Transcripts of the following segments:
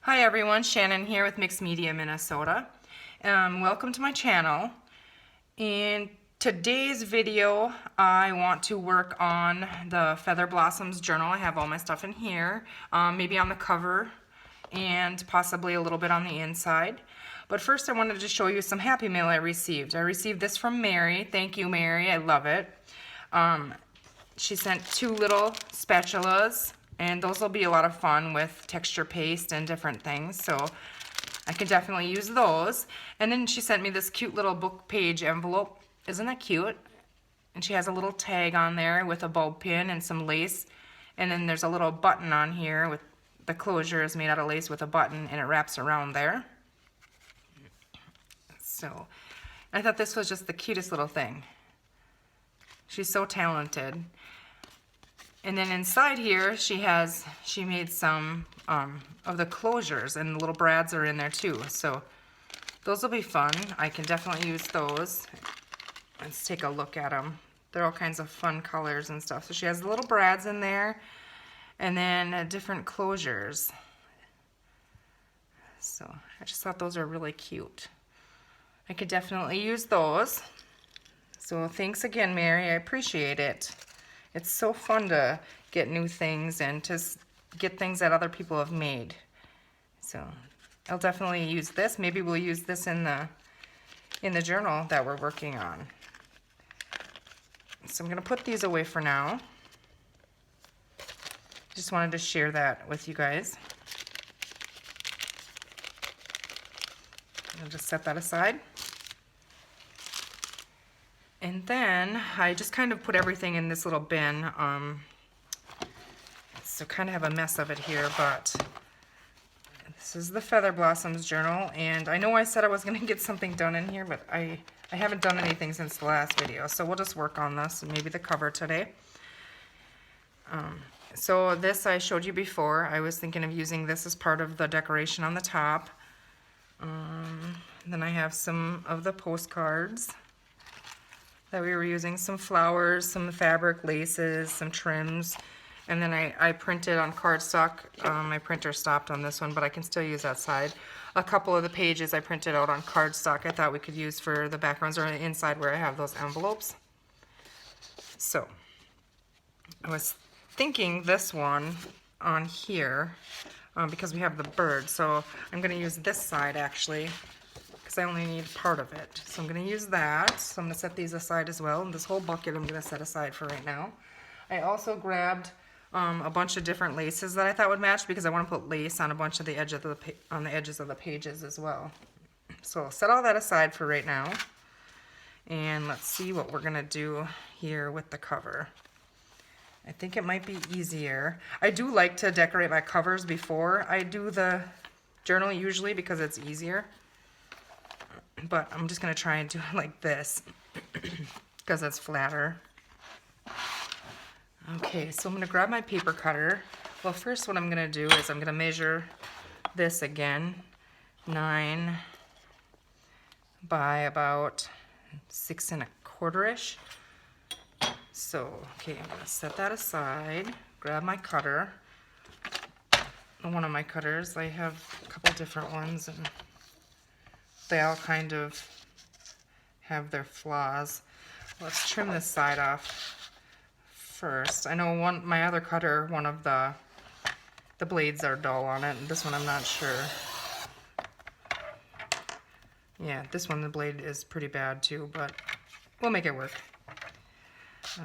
Hi everyone, Shannon here with Mixed Media Minnesota. Welcome to my channel. In today's video, I want to work on the Feather Blossoms journal. I have all my stuff in here, maybe on the cover and possibly a little bit on the inside. But first I wanted to show you some Happy Mail I received. I received this from Mary. Thank you, Mary. I love it. She sent 2 little spatulas, and those will be a lot of fun with texture paste and different things, so I can definitely use those. And then she sent me this cute little book page envelope. Isn't that cute? And she has a little tag on there with a bulb pin and some lace, and then there's a little button on here with the closure is made out of lace with a button, and it wraps around there. So I thought this was just the cutest little thing. She's so talented. And then inside here, she made some of the closures, and the little brads are in there too. So those will be fun. I can definitely use those. Let's take a look at them. They're all kinds of fun colors and stuff. So she has the little brads in there, and then different closures. So I just thought those are really cute. I could definitely use those. So thanks again, Mary. I appreciate it. It's so fun to get new things and to get things that other people have made. So I'll definitely use this. Maybe we'll use this in the journal that we're working on. So I'm going to put these away for now. Just wanted to share that with you guys. I'll just set that aside. And then I just kind of put everything in this little bin. So kind of have a mess of it here, but this is the Feather Blossoms journal. And I know I said I was going to get something done in here, but I haven't done anything since the last video. So we'll just work on this and maybe the cover today. So this I showed you before. I was thinking of using this as part of the decoration on the top. Then I have some of the postcards that we were using, some flowers, some fabric, laces, some trims, and then I printed on cardstock. My printer stopped on this one, but I can still use that side. A couple of the pages I printed out on cardstock I thought we could use for the backgrounds or on the inside where I have those envelopes. So I was thinking this one on here because we have the bird, so I'm going to use this side actually, I only need part of it. So I'm going to use that. So I'm going to set these aside as well. And this whole bucket I'm going to set aside for right now. I also grabbed a bunch of different laces that I thought would match because I want to put lace on a bunch of the edges of the pages as well. So I'll set all that aside for right now. And let's see what we're going to do here with the cover. I think it might be easier. I do like to decorate my covers before I do the journal usually because it's easier. But I'm just going to try and do it like this because it's flatter. Okay, so I'm going to grab my paper cutter. Well, first what I'm going to do is I'm going to measure this again, 9 by about 6 1/4-ish. So, okay, I'm going to set that aside, grab my cutter. One of my cutters, I have a couple different ones, and they all kind of have their flaws. Let's trim this side off first. I know my other cutter, one of the blades are dull on it, and this one I'm not sure. Yeah, this one the blade is pretty bad too, but we'll make it work.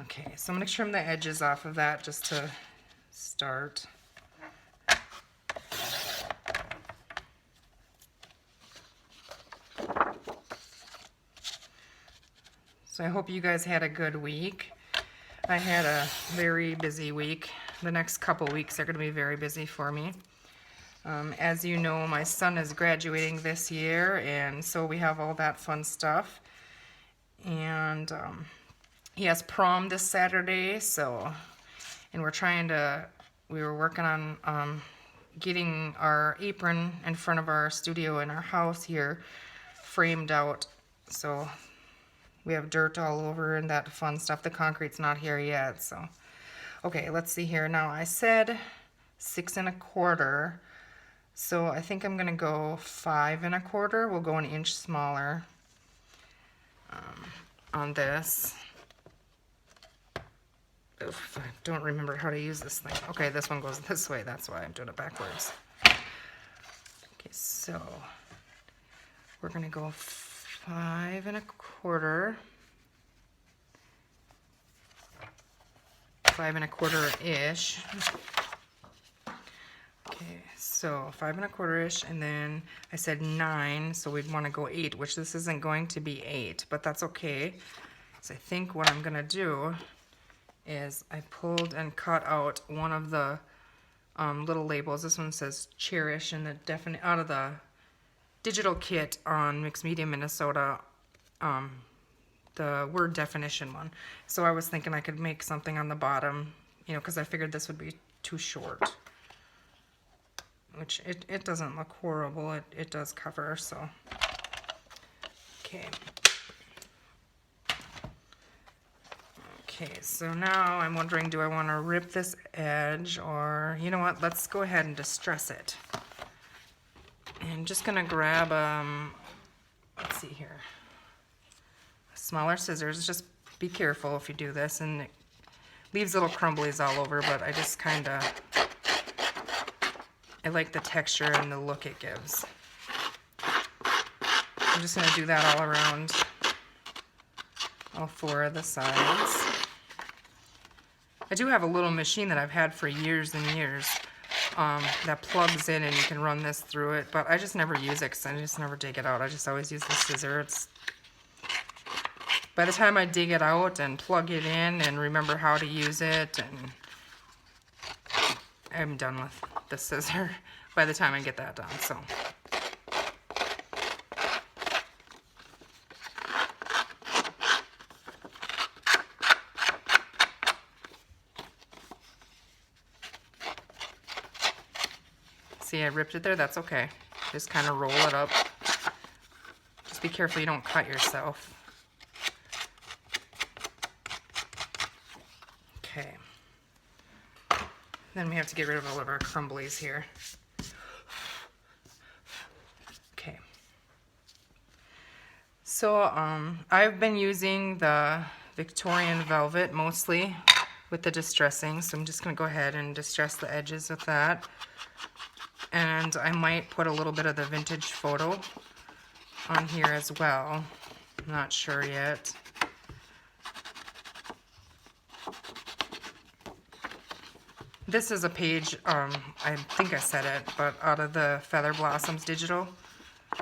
Okay, so I'm going to trim the edges off of that just to start. So I hope you guys had a good week. I had a very busy week. The next couple weeks are going to be very busy for me. As you know, my son is graduating this year, and so we have all that fun stuff. And he has prom this Saturday, and we were working on getting our apron in front of our studio in our house here framed out. So we have dirt all over and that fun stuff. The concrete's not here yet, so. Okay, let's see here. Now I said 6 1/4. So I think I'm gonna go 5 1/4. We'll go an inch smaller on this. Oof, I don't remember how to use this thing. Okay, this one goes this way. That's why I'm doing it backwards. Okay, so we're gonna go 5 1/4. 5 1/4-ish. Okay, so 5 1/4-ish, and then I said 9, so we'd want to go 8, which this isn't going to be 8, but that's okay. So I think what I'm gonna do is I pulled and cut out one of the little labels. This one says Cherish, and out of the digital kit on Mixed Media Minnesota, the word definition one. So I was thinking I could make something on the bottom, you know, because I figured this would be too short. Which it doesn't look horrible. It does cover, so. Okay. Okay, so now I'm wondering, do I want to rip this edge, or, you know what, let's go ahead and distress it. And I'm just gonna grab, let's see here, smaller scissors. Just be careful if you do this, and it leaves little crumblies all over, but I just kinda, I like the texture and the look it gives. I'm just gonna do that all around all 4 of the sides. I do have a little machine that I've had for years and years that plugs in and you can run this through it, but I just never use it because I just never dig it out. I just always use the scissors. By the time I dig it out and plug it in and remember how to use it, and I'm done with the scissor by the time I get that done. So. See, I ripped it there. That's okay. Just kind of roll it up. Just be careful you don't cut yourself. Okay. Then we have to get rid of all of our crumblies here. Okay. So I've been using the Victorian velvet mostly with the distressing, so I'm just going to go ahead and distress the edges with that. And I might put a little bit of the vintage photo on here as well. I'm not sure yet. This is a page, I think I said it, but out of the Feather Blossoms Digital,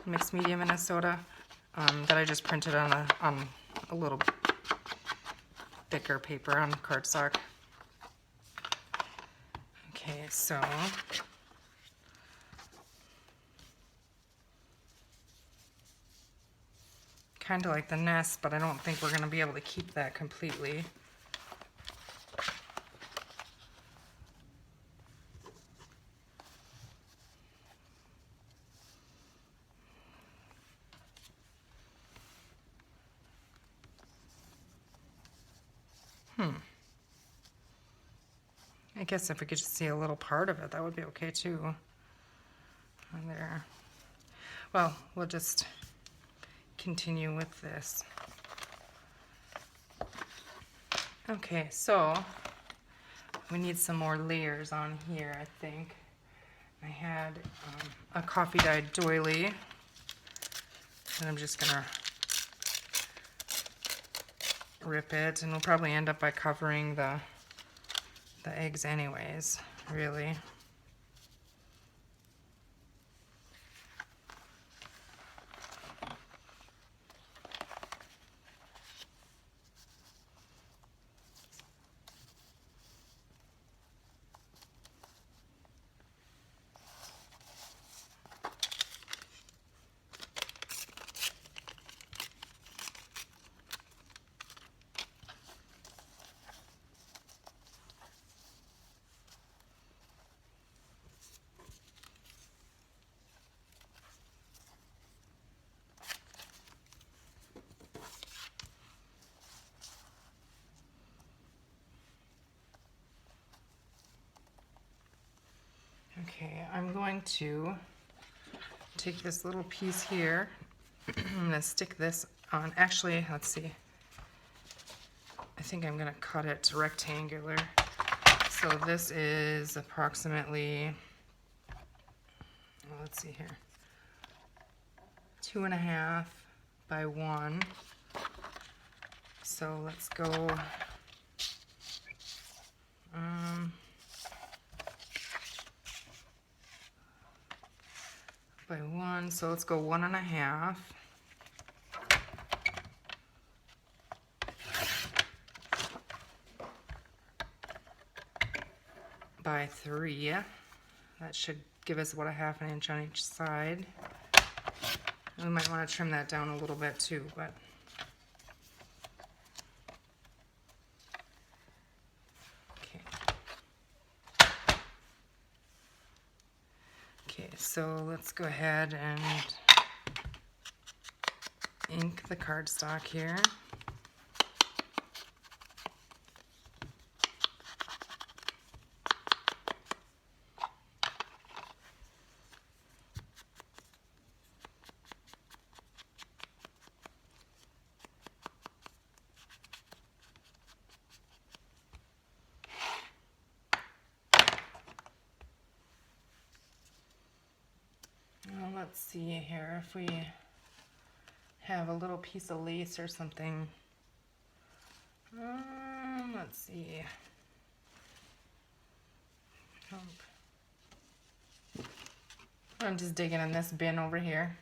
Mixed Media Minnesota, that I just printed on a little thicker paper on cardstock. Okay, so kind of like the nest, but I don't think we're going to be able to keep that completely. I guess if we could just see a little part of it, that would be okay too. On there. Well, we'll just continue with this. Okay, so we need some more layers on here, I think. I had a coffee dyed doily, and I'm just gonna rip it, and we'll probably end up by covering the eggs anyways, really. Okay, I'm going to take this little piece here. I'm gonna stick this on. Actually, let's see. I think I'm gonna cut it rectangular. So this is approximately, well, let's see here, 2.5 by 1. So let's go by 1. So let's go 1.5. By 3. That should give us about a 1/2 inch on each side. We might want to trim that down a little bit too, but okay. Okay, so let's go ahead and ink the cardstock here. Well, let's see here if we have a little piece of lace or something. Let's see. I'm just digging in this bin over here.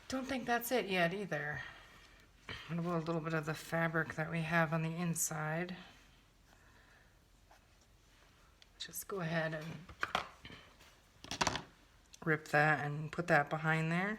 Don't think that's it yet either. A little bit of the fabric that we have on the inside. Just go ahead and rip that and put that behind there.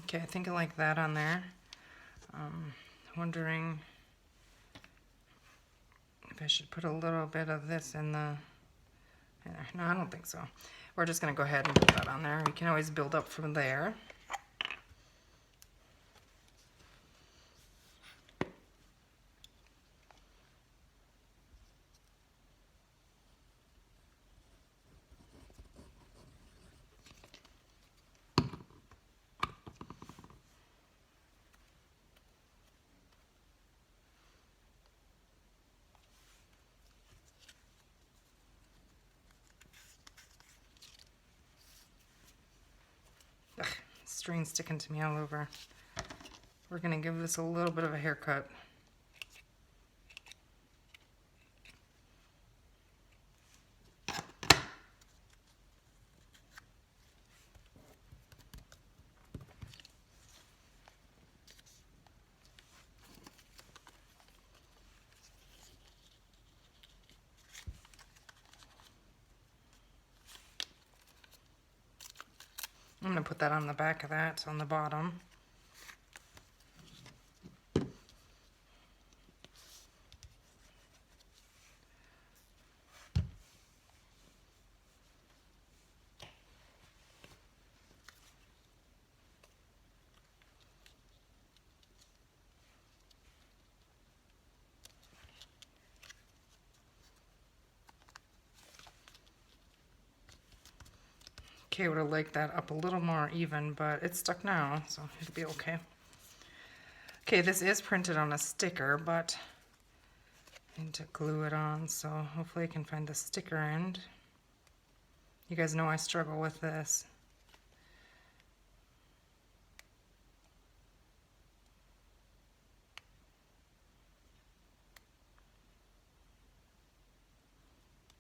Okay, I think I like that on there. Wondering if I should put a little bit of this in the, no, I don't think so. We're just gonna go ahead and put that on there. We can always build up from there. Ugh, string sticking to me all over. We're gonna give this a little bit of a haircut. I'm going to put that on the back of that, on the bottom. Okay, I would have liked that up a little more even, but it's stuck now, so it'll be okay. Okay, this is printed on a sticker, but Need to glue it on, so hopefully I can find the sticker end. You guys know I struggle with this.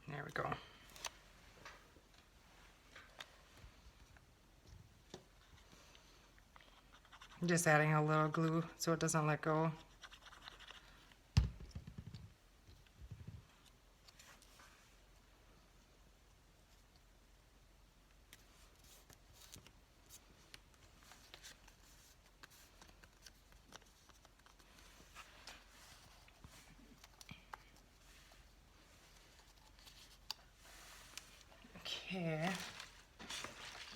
There we go. I'm just adding a little glue so it doesn't let go. Okay.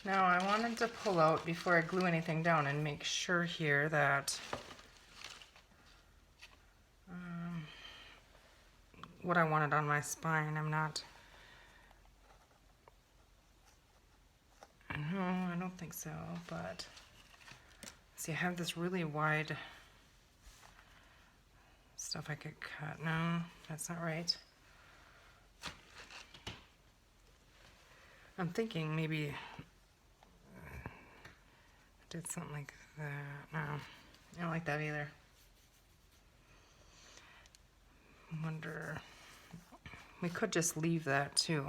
Now I wanted to pull out before I glue anything down and make sure here that what I wanted on my spine. I'm not. No, I don't think so, but see, I have this really wide stuff I could cut. No, that's not right. I'm thinking maybe I did something like that. No, I don't like that either. I wonder, we could just leave that too.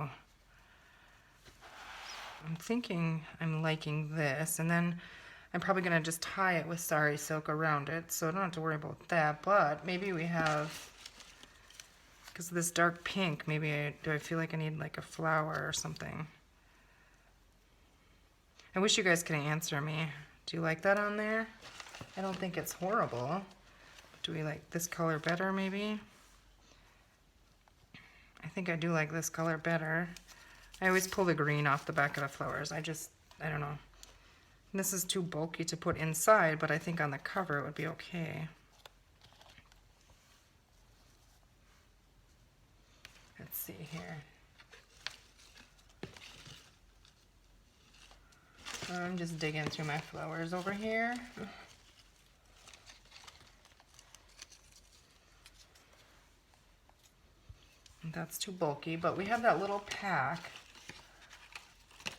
I'm thinking I'm liking this, and then I'm probably gonna just tie it with sari silk around it, so I don't have to worry about that. But maybe we have, because of this dark pink, maybe do I feel like I need like a flower or something? I wish you guys could answer me. Do you like that on there? I don't think it's horrible. Do we like this color better maybe? I think I do like this color better. I always pull the green off the back of the flowers. I don't know. This is too bulky to put inside, but I think on the cover it would be okay. Let's see here. I'm just digging through my flowers over here. That's too bulky, but we have that little pack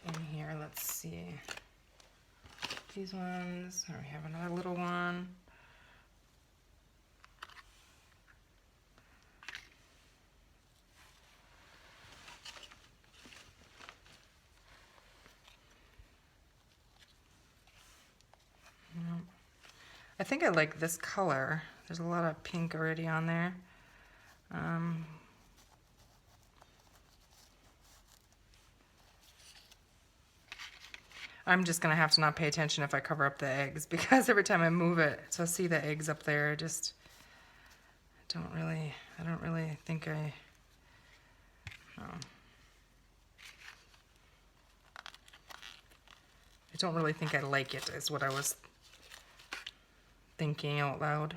in here. Let's see. These ones, or we have another little one. I think I like this color. There's a lot of pink already on there. I'm just gonna have to not pay attention if I cover up the eggs, because every time I move it to see the eggs up there, I don't really think I, I don't really think I like it, is what I was thinking out loud.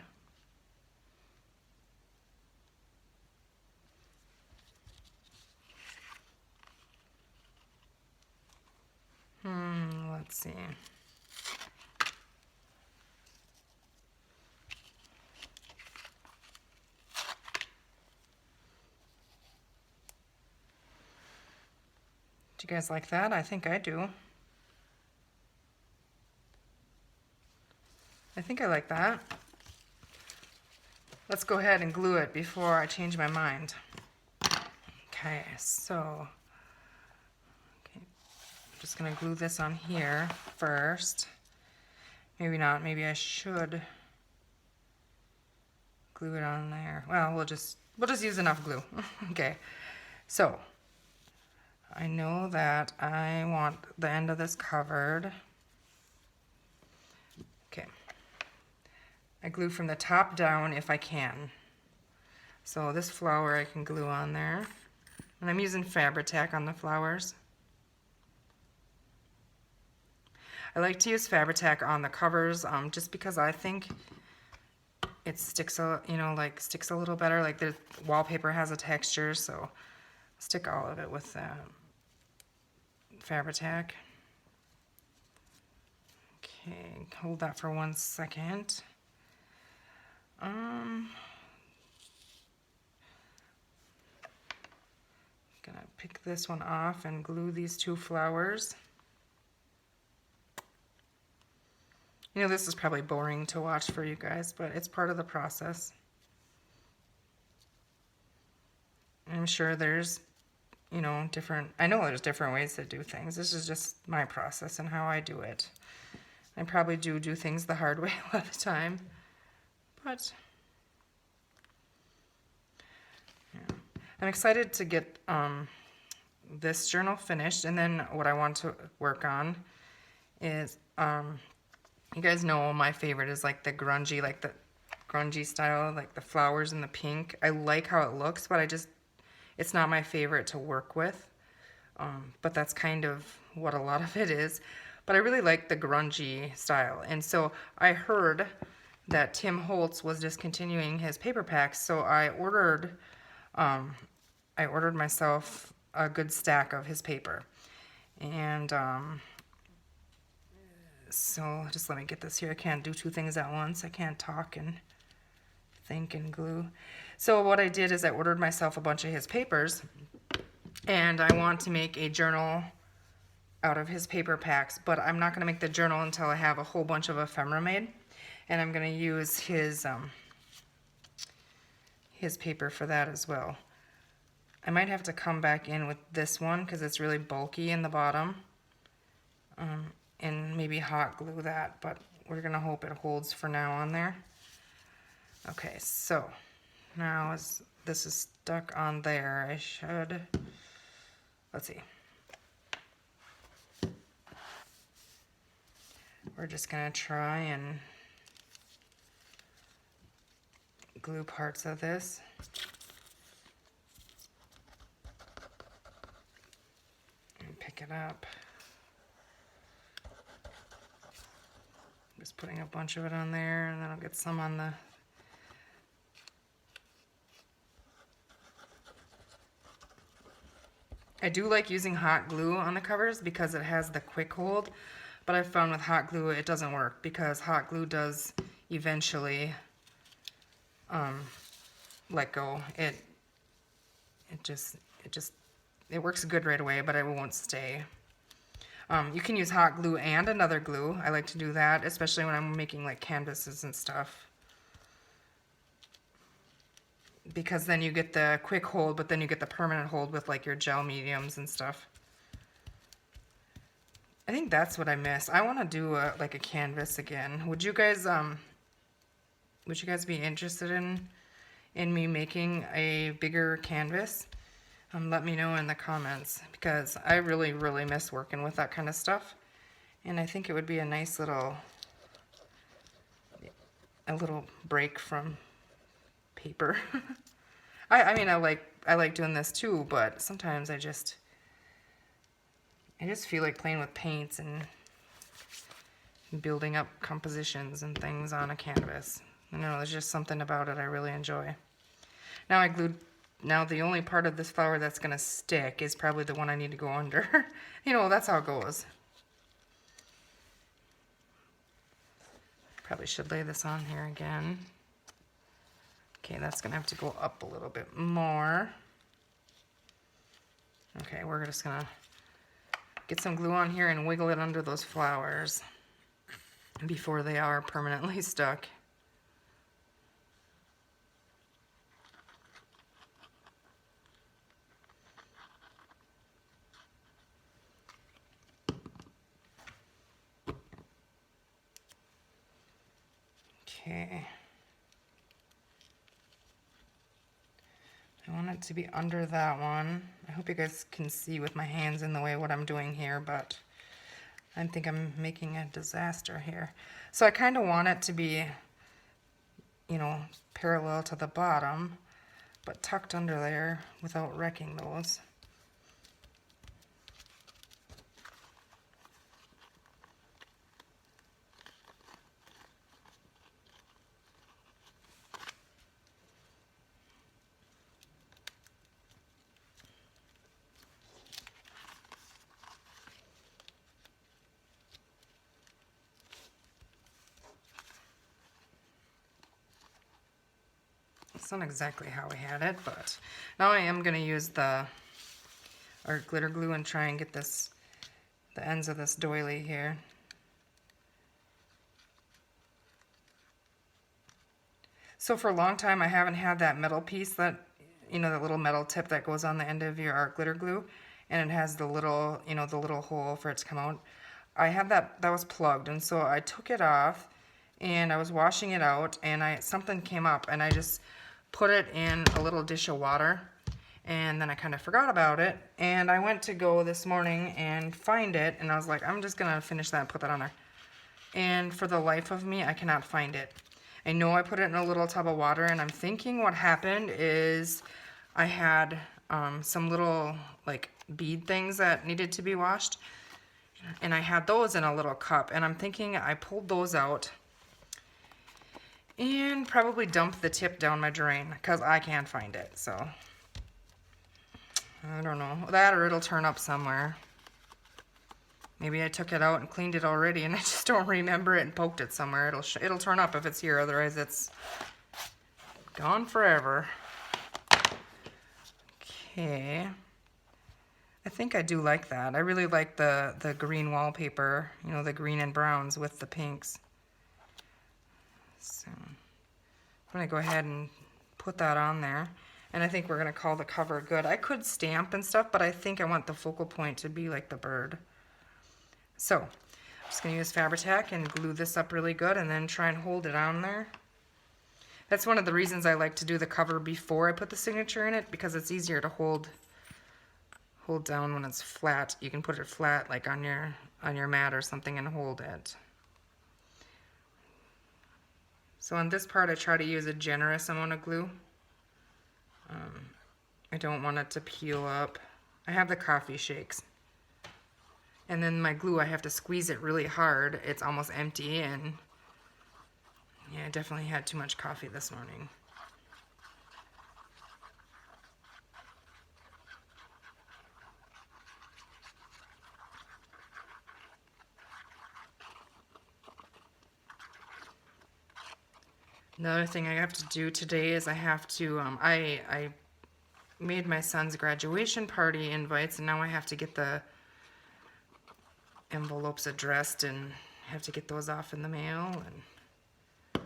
Let's see. Do you guys like that? I think I do. I think I like that. Let's go ahead and glue it before I change my mind. Okay, so I'm just gonna glue this on here first. Maybe not, maybe I should glue it on there. Well, we'll just use enough glue. Okay, so I know that I want the end of this covered. Okay, I glue from the top down if I can. So this flower I can glue on there, and I'm using Fabri-Tac on the flowers. I like to use Fabri-Tac on the covers, just because I think it sticks a, sticks a little better. Like the wallpaper has a texture, so stick all of it with Fabri-Tac. Okay, hold that for 1 second. pick this one off and glue these two flowers. You know, this is probably boring to watch for you guys, but it's part of the process. I'm sure there's, you know, I know there's different ways to do things. This is just my process and how I do it. I probably do things the hard way a lot of the time, but yeah. I'm excited to get this journal finished, and then what I want to work on is, you guys know my favorite is like the grungy style, like the flowers and the pink. I like how it looks, but it's not my favorite to work with. But that's kind of what a lot of it is. But I really like the grungy style. And so I heard that Tim Holtz was discontinuing his paper packs, so I ordered myself a good stack of his paper. And so just let me get this here. I can't do two things at once. I can't talk and think and glue. So what I did is I ordered myself a bunch of his papers, and I want to make a journal out of his paper packs, but I'm not going to make the journal until I have a whole bunch of ephemera made, and I'm going to use his paper for that as well. I might have to come back in with this one because it's really bulky in the bottom, and maybe hot glue that, but we're going to hope it holds for now on there. Okay, so now as this is stuck on there, I should, let's see. We're just gonna try and glue parts of this. And pick it up. Just putting a bunch of it on there, and then I'll get some on the I do like using hot glue on the covers because it has the quick hold, but I've found with hot glue it doesn't work because hot glue does eventually let go. It works good right away, but it won't stay. You can use hot glue and another glue. I like to do that, especially when I'm making like canvases and stuff, because then you get the quick hold, but then you get the permanent hold with like your gel mediums and stuff. I think that's what I miss. I want to do like a canvas again. Would you guys be interested in me making a bigger canvas? Let me know in the comments, because I really, really miss working with that kind of stuff. And I think it would be a nice little break from paper. I mean, I like doing this too, but sometimes I just feel like playing with paints and building up compositions and things on a canvas. I don't know, there's just something about it I really enjoy. Now the only part of this flower that's gonna stick is probably the one I need to go under. You know, that's how it goes. Probably should lay this on here again. Okay, that's gonna have to go up a little bit more. Okay, we're just gonna get some glue on here and wiggle it under those flowers before they are permanently stuck. Okay. I want it to be under that one. I hope you guys can see with my hands in the way what I'm doing here, but I think I'm making a disaster here. So I kind of want it to be, you know, parallel to the bottom, but tucked under there without wrecking those. It's not exactly how we had it, but now I am going to use the our glitter glue and try and get the ends of this doily here. So for a long time I haven't had that metal piece that, you know, the little metal tip that goes on the end of your art glitter glue, and it has the little, you know, the little hole for it to come out. I had that was plugged, and so I took it off and I was washing it out, and something came up, and I just put it in a little dish of water, and then I kind of forgot about it, and I went to go this morning and find it, and I was like, I'm just gonna finish that and put that on there. And for the life of me, I cannot find it. I know I put it in a little tub of water, and I'm thinking what happened is I had some little like bead things that needed to be washed, and I had those in a little cup, and I'm thinking I pulled those out and probably dumped the tip down my drain because I can't find it. So I don't know, that or it'll turn up somewhere. Maybe I took it out and cleaned it already and I just don't remember it and poked it somewhere. It'll turn up if it's here, otherwise it's gone forever. Okay. I think I do like that. I really like the green wallpaper, you know, the green and browns with the pinks. So I'm gonna go ahead and put that on there. And I think we're gonna call the cover good. I could stamp and stuff, but I think I want the focal point to be like the bird. So I'm just gonna use Fabri-Tac and glue this up really good and then try and hold it on there. That's one of the reasons I like to do the cover before I put the signature in it, because it's easier to hold down when it's flat. You can put it flat like on your mat or something and hold it. So on this part I try to use a generous amount of glue. I don't want it to peel up. I have the coffee shakes. And then my glue, I have to squeeze it really hard. It's almost empty, and yeah, I definitely had too much coffee this morning. Another thing I have to do today is I have to, I made my son's graduation party invites, and now I have to get the envelopes addressed and have to get those off in the mail. And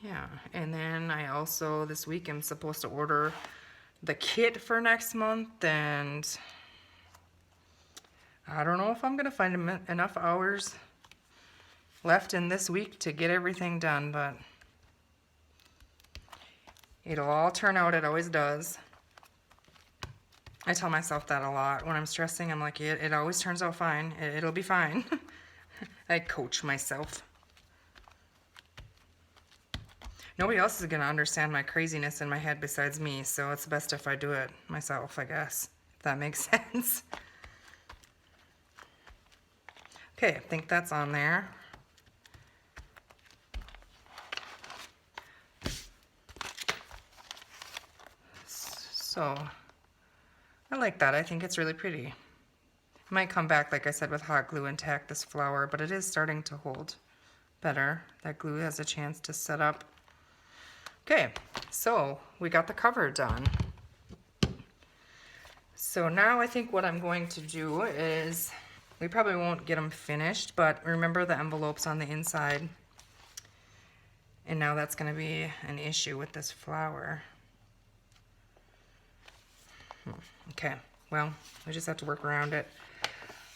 yeah, and then I also this week I'm supposed to order the kit for next month, and I don't know if I'm gonna find enough hours left in this week to get everything done, but it'll all turn out. It always does. I tell myself that a lot. When I'm stressing, I'm like, it always turns out fine. It'll be fine. I coach myself. Nobody else is going to understand my craziness in my head besides me, so it's best if I do it myself, I guess, if that makes sense. Okay, I think that's on there. So I like that. I think it's really pretty. I might come back, like I said, with hot glue and tack this flower, but it is starting to hold better. That glue has a chance to set up. Okay, so we got the cover done. So now I think what I'm going to do is, we probably won't get them finished, but remember the envelopes on the inside. And now that's going to be an issue with this flower. Okay, well, we just have to work around it.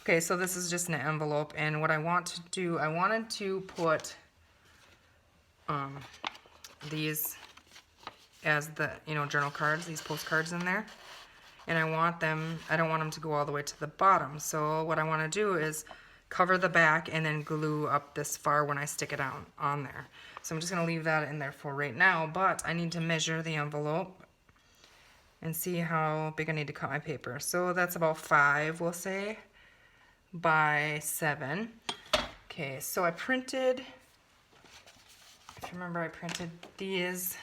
Okay, so this is just an envelope, and what I want to do, I wanted to put these as the, you know, journal cards, these postcards in there. And I don't want them to go all the way to the bottom. So what I want to do is cover the back and then glue up this far when I stick it on there. So I'm just going to leave that in there for right now, but I need to measure the envelope and see how big I need to cut my paper. So that's about 5, we'll say, by 7. Okay, so I printed, if you remember, I printed these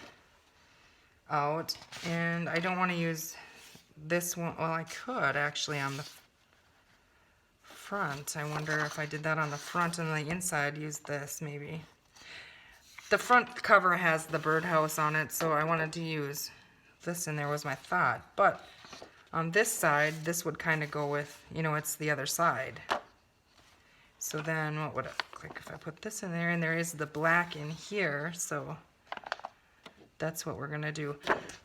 out, and I don't want to use this one. Well, I could actually on the front. I wonder if I did that on the front and the inside, use this maybe. The front cover has the birdhouse on it, so I wanted to use this in there was my thought, but On this side, this would kind of go with, you know, it's the other side. So then what would it look like if I put this in there, and there is the black in here, so that's what we're gonna do.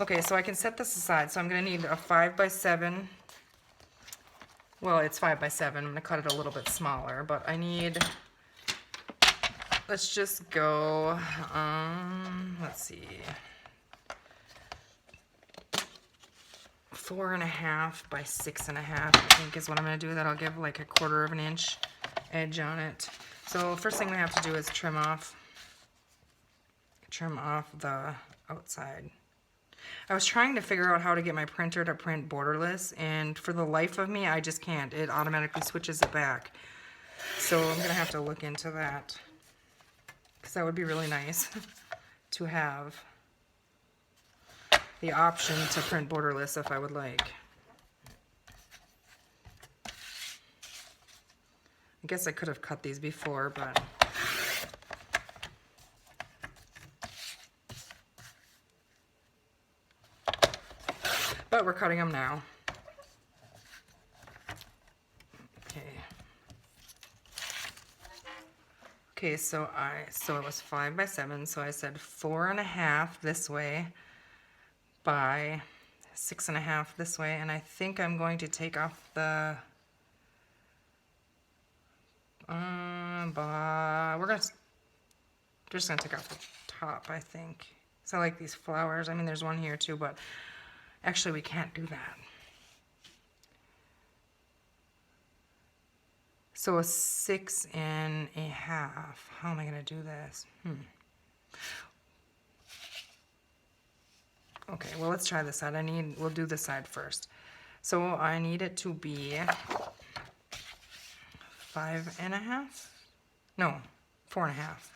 Okay, so I can set this aside. So I'm gonna need a 5x7. Well, it's 5x7. I'm gonna cut it a little bit smaller, but I need, let's just go, let's see, 4.5 by 6.5, I think is what I'm gonna do. That'll give like a 1/4 of an inch edge on it. So first thing we have to do is trim off the outside. I was trying to figure out how to get my printer to print borderless, and for the life of me, I just can't. It automatically switches it back. So I'm gonna have to look into that, because that would be really nice to have the option to print borderless if I would like. I guess I could have cut these before, but we're cutting them now. Okay, so it was 5x7, so I said 4.5 this way by 6.5 this way, and I think I'm going to take off the we're just gonna take off the top, I think. So I like these flowers. I mean, there's one here too, but actually we can't do that. So a 6.5. How am I gonna do this? Okay, well, let's try this side. We'll do this side first. So I need it to be 5.5? No, 4.5.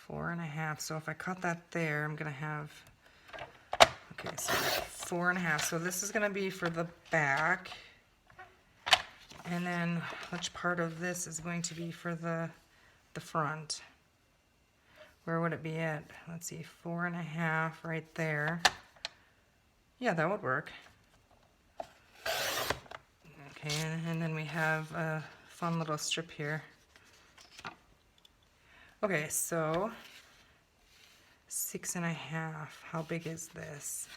4.5. So if I cut that there, I'm gonna have, okay, so 4.5. So this is gonna be for the back. And then which part of this is going to be for the front? Where would it be at? Let's see, 4.5 right there. Yeah, that would work. Okay, and then we have a fun little strip here. Okay, so 6.5. How big is this?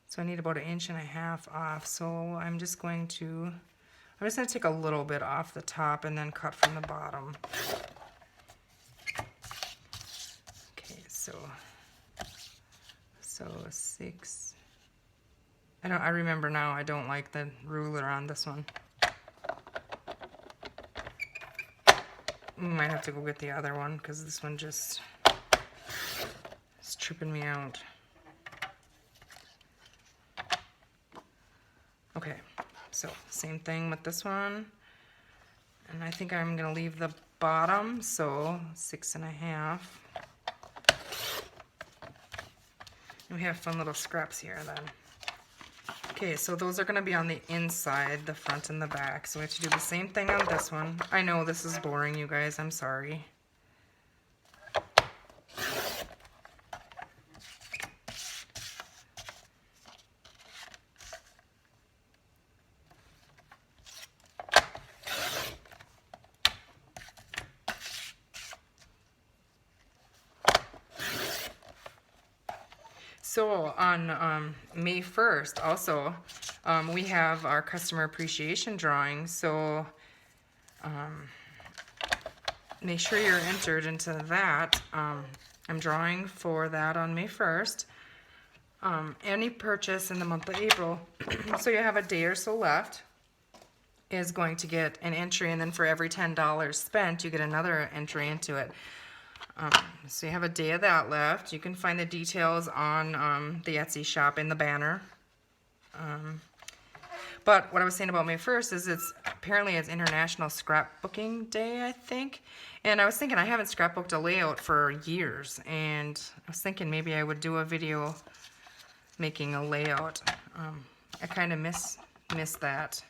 So I need about 1.5 inches off. So I'm just going to take a little bit off the top and then cut from the bottom. Okay, so 6. I remember now, I don't like the ruler on this one. Might have to go get the other one, because this one just is tripping me out. Okay, so same thing with this one. And I think I'm gonna leave the bottom, so 6.5. And we have fun little scraps here then. Okay, so those are gonna be on the inside, the front and the back. So we have to do the same thing on this one. I know this is boring, you guys, I'm sorry. So on May 1st also, we have our customer appreciation drawing. So make sure you're entered into that. I'm drawing for that on May 1st. Any purchase in the month of April, so you have a day or so left, is going to get an entry, and then for every $10 spent, you get another entry into it. So you have a day of that left. You can find the details on the Etsy shop in the banner. But what I was saying about May 1st is apparently it's International Scrapbooking Day, I think. And I was thinking I haven't scrapbooked a layout for years, and I was thinking maybe I would do a video making a layout. I kind of miss that.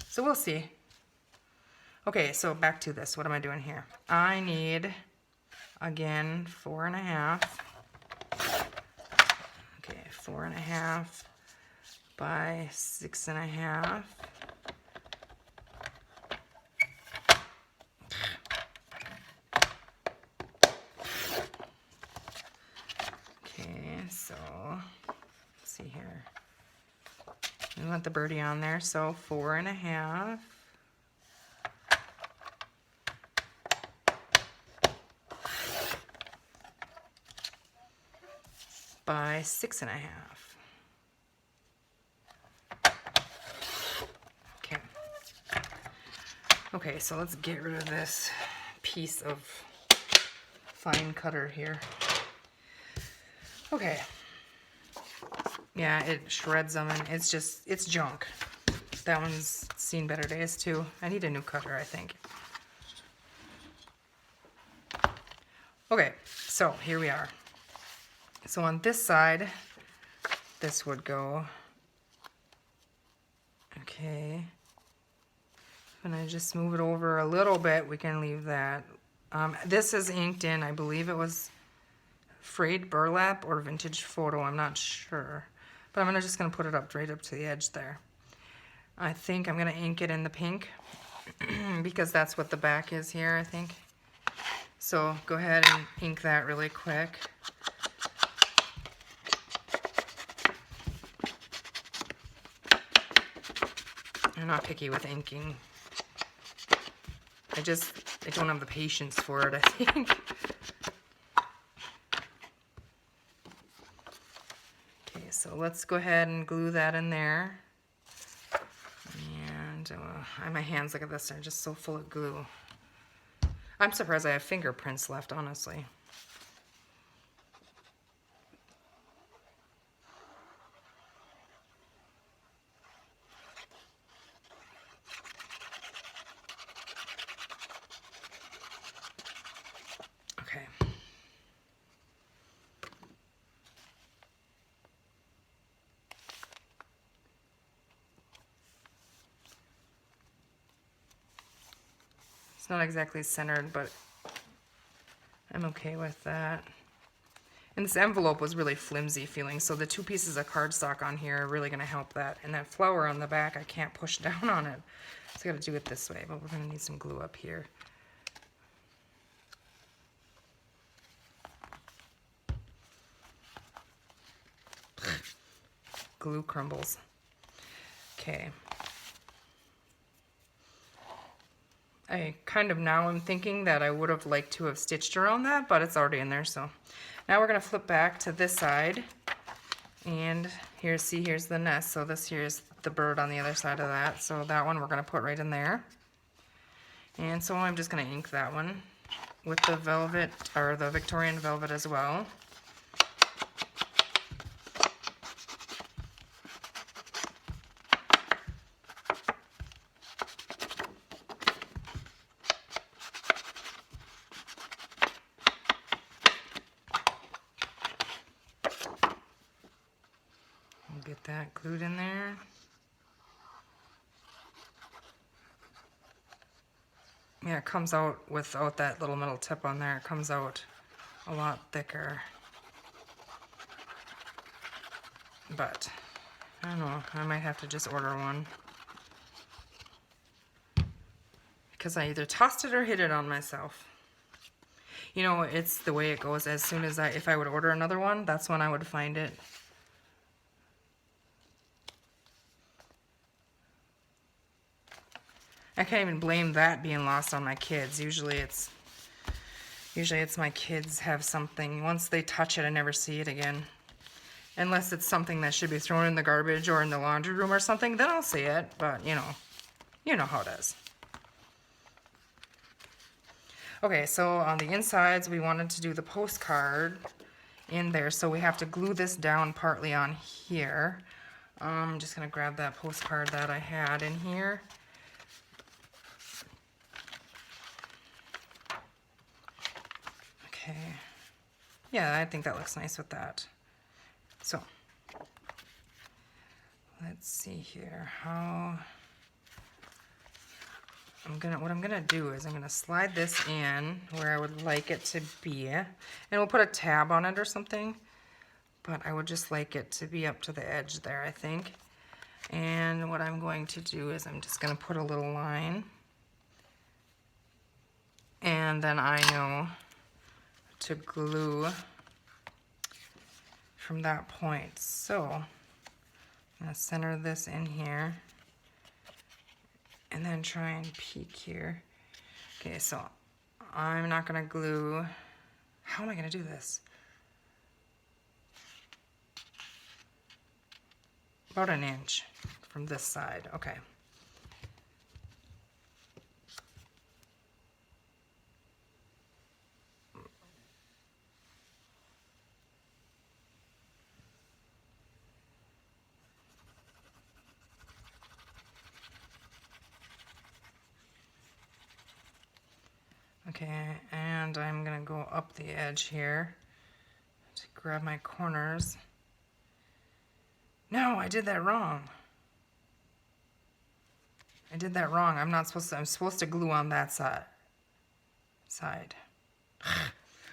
So we'll see. Okay, so back to this. What am I doing here? I need, again, 4.5. 4.5 by 6.5. Okay, so let's see here. We want the birdie on there, so 4.5. By 6.5. Okay. Okay, so let's get rid of this piece of fine cutter here. Okay. Yeah, it shreds them and it's junk. That one's seen better days too. I need a new cutter, I think. Okay, so here we are. So on this side, this would go. Okay. And I just move it over a little bit, we can leave that. This is inked in, I believe it was frayed burlap or vintage photo, I'm not sure. But I'm just gonna put it up right up to the edge there. I think I'm gonna ink it in the pink because that's what the back is here, I think. So go ahead and ink that really quick. I'm not picky with inking. I don't have the patience for it, I think. Okay, so let's go ahead and glue that in there. And my hands, look at this, they're just so full of glue. I'm surprised I have fingerprints left, honestly. Okay. It's not exactly centered, but I'm okay with that. And this envelope was really flimsy feeling, so the 2 pieces of cardstock on here are really going to help that. And that flower on the back, I can't push down on it. So I got to do it this way, but we're going to need some glue up here. Glue crumbles. Okay. Now I'm thinking that I would have liked to have stitched around that, but it's already in there, so. Now we're gonna flip back to this side, and here's the nest, so this here's the bird on the other side of that, so that one we're gonna put right in there. And so I'm just gonna ink that one with the velvet, or the Victorian velvet as well. Get that glued in there. Yeah, it comes out without that little metal tip on there. It comes out a lot thicker. But, I don't know, I might have to just order one. Because I either tossed it or hid it on myself. You know, it's the way it goes. As soon as if I would order another one, that's when I would find it. I can't even blame that being lost on my kids. Usually it's my kids have something. Once they touch it, I never see it again. Unless it's something that should be thrown in the garbage or in the laundry room or something, then I'll see it. But, you know how it is. Okay, so on the insides, we wanted to do the postcard in there. So we have to glue this down partly on here. I'm just going to grab that postcard that I had in here. Okay. Yeah, I think that looks nice with that. So, let's see here how what I'm gonna do is I'm gonna slide this in where I would like it to be, and we'll put a tab on it or something. but I would just like it to be up to the edge there, I think. And what I'm going to do is I'm just going to put a little line, and then I know to glue from that point. So I'm going to center this in here and then try and peek here. Okay, so I'm not going to glue. How am I going to do this? About an inch from this side. Okay. Okay, and I'm gonna go up the edge here to grab my corners. No, I did that wrong. I did that wrong. I'm supposed to glue on that side.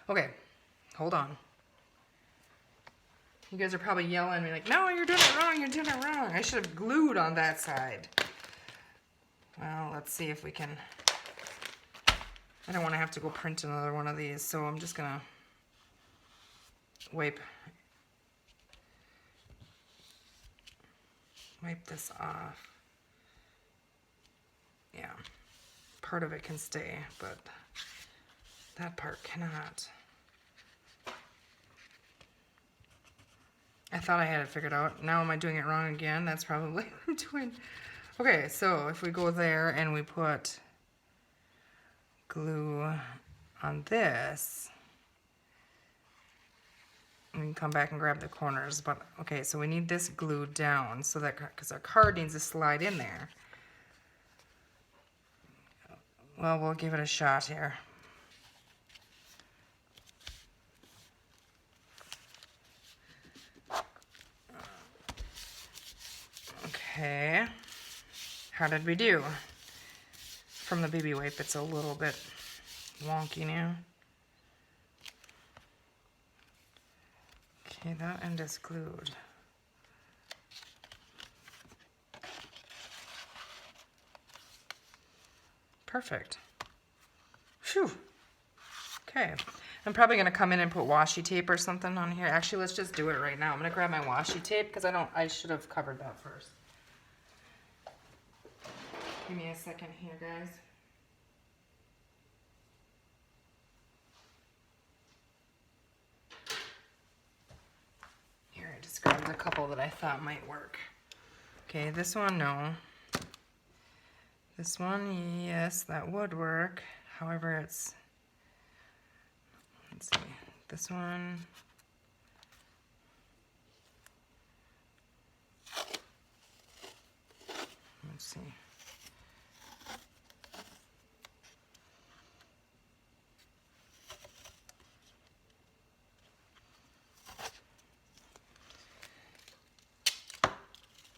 Okay, hold on. You guys are probably yelling at me like, no, you're doing it wrong, you're doing it wrong. I should have glued on that side. Well, let's see if we can. I don't want to have to go print another one of these, so I'm just gonna wipe this off. Yeah, part of it can stay, but that part cannot. I thought I had it figured out. Now am I doing it wrong again? That's probably what I'm doing. Okay, so if we go there and we put glue on this, we can come back and grab the corners. But okay, so we need this glued down so that, because our card needs to slide in there. Well, we'll give it a shot here. Okay, how did we do? From the baby wipe, it's a little bit wonky now. Okay, that end is glued. Perfect. Phew. Okay, I'm probably gonna come in and put washi tape or something on here. Actually, let's just do it right now. I'm gonna grab my washi tape because I should have covered that first. Give me a second here, guys. Here, I just grabbed a couple that I thought might work. Okay, this one, no. This one, yes, that would work. However, it's, let's see, this one. Let's see.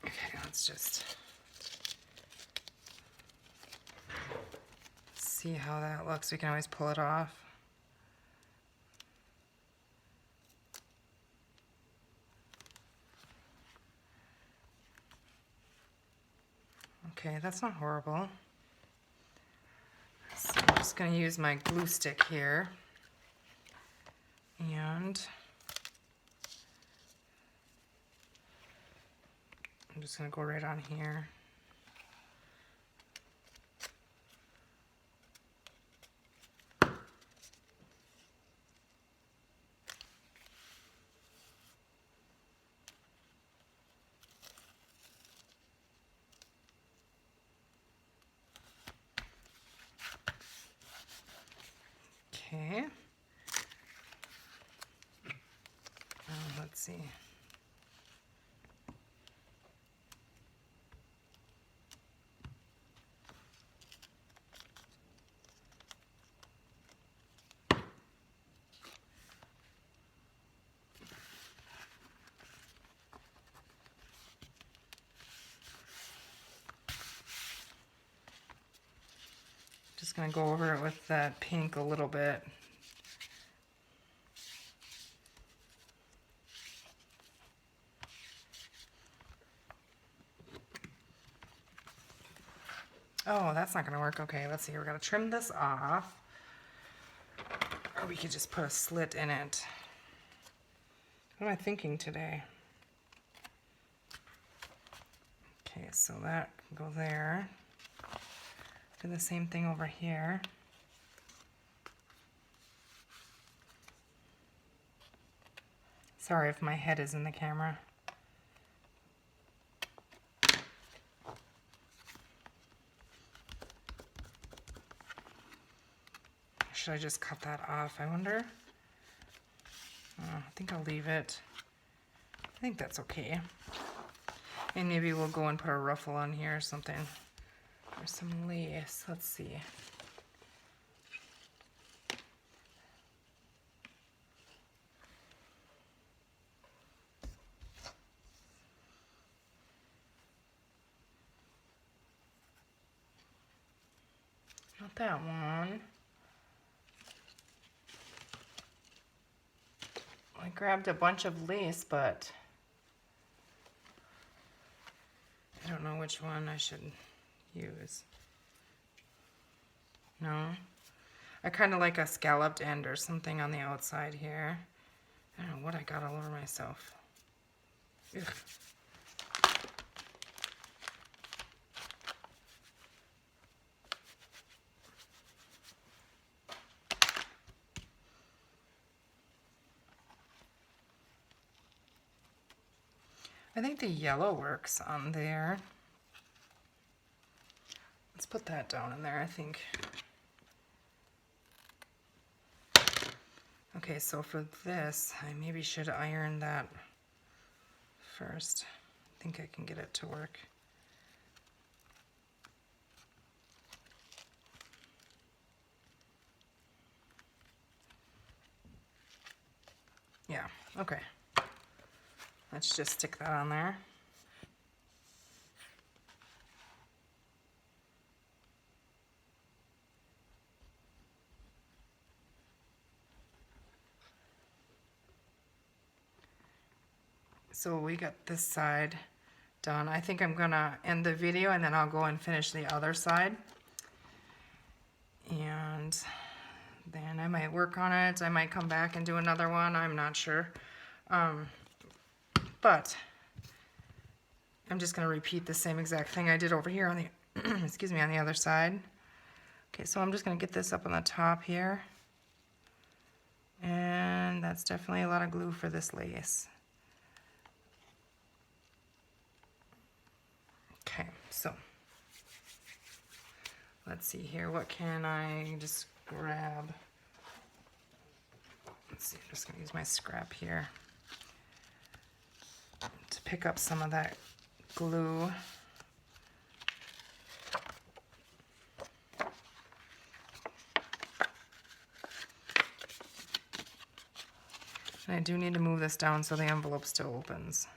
Okay, let's just see how that looks. We can always pull it off. Okay, that's not horrible. So I'm just going to use my glue stick here. And I'm just going to go right on here. Okay. Let's see. Just going to go over it with that pink a little bit. Oh, that's not gonna work. Okay, let's see. We're gonna trim this off. Or we could just put a slit in it. What am I thinking today? Okay, so that can go there. Do the same thing over here. Sorry if my head is in the camera. Should I just cut that off, I wonder? I think I'll leave it. I think that's okay. And maybe we'll go and put a ruffle on here or something. Or some lace. Let's see. Not that one. I grabbed a bunch of lace, but I don't know which one I should use. No? I kind of like a scalloped end or something on the outside here. I don't know what I got all over myself. Ugh. I think the yellow works on there. Let's put that down in there, I think. Okay, so for this, I maybe should iron that first. I think I can get it to work. Yeah, okay. Let's just stick that on there. So we got this side done. I think I'm gonna end the video and then I'll go and finish the other side. And then I might work on it. I might come back and do another one. I'm not sure. But I'm just going to repeat the same exact thing I did over here on the, excuse me, on the other side. Okay, so I'm just going to get this up on the top here. And that's definitely a lot of glue for this lace. Okay, so let's see here. What can I just grab? Let's see, I'm just going to use my scrap here to pick up some of that glue. And I do need to move this down so the envelope still opens.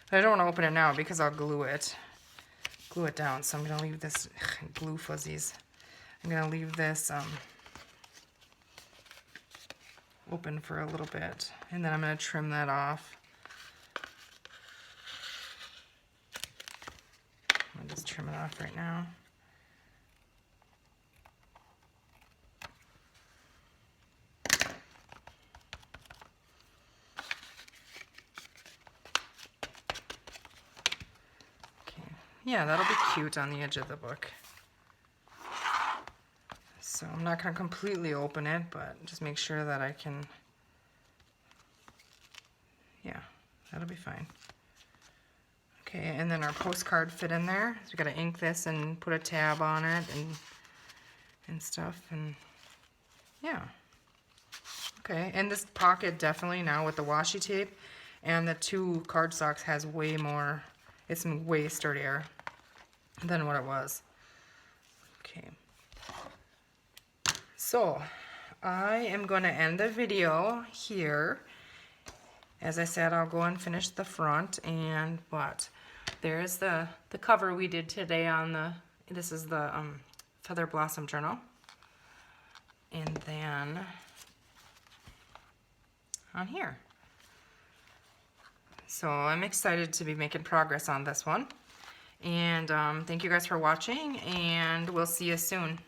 But I don't want to open it now because I'll glue it down. So I'm going to leave this, glue fuzzies. I'm going to leave this open for a little bit. And then I'm going to trim that off. I'll just trim it off right now. Okay, yeah, that'll be cute on the edge of the book. So I'm not going to completely open it, but just make sure that I can, yeah, that'll be fine. Okay, and then our postcard fit in there. So we got to ink this and put a tab on it and stuff, and yeah. Okay, and this pocket definitely now with the washi tape and the 2 cardstocks has way more, it's way sturdier than what it was. Okay. So, I am going to end the video here. As I said, I'll go and finish the front, and but there's the cover we did today on the, this is the Feather Blossom Journal. And then on here. So I'm excited to be making progress on this one. And thank you guys for watching, and we'll see you soon.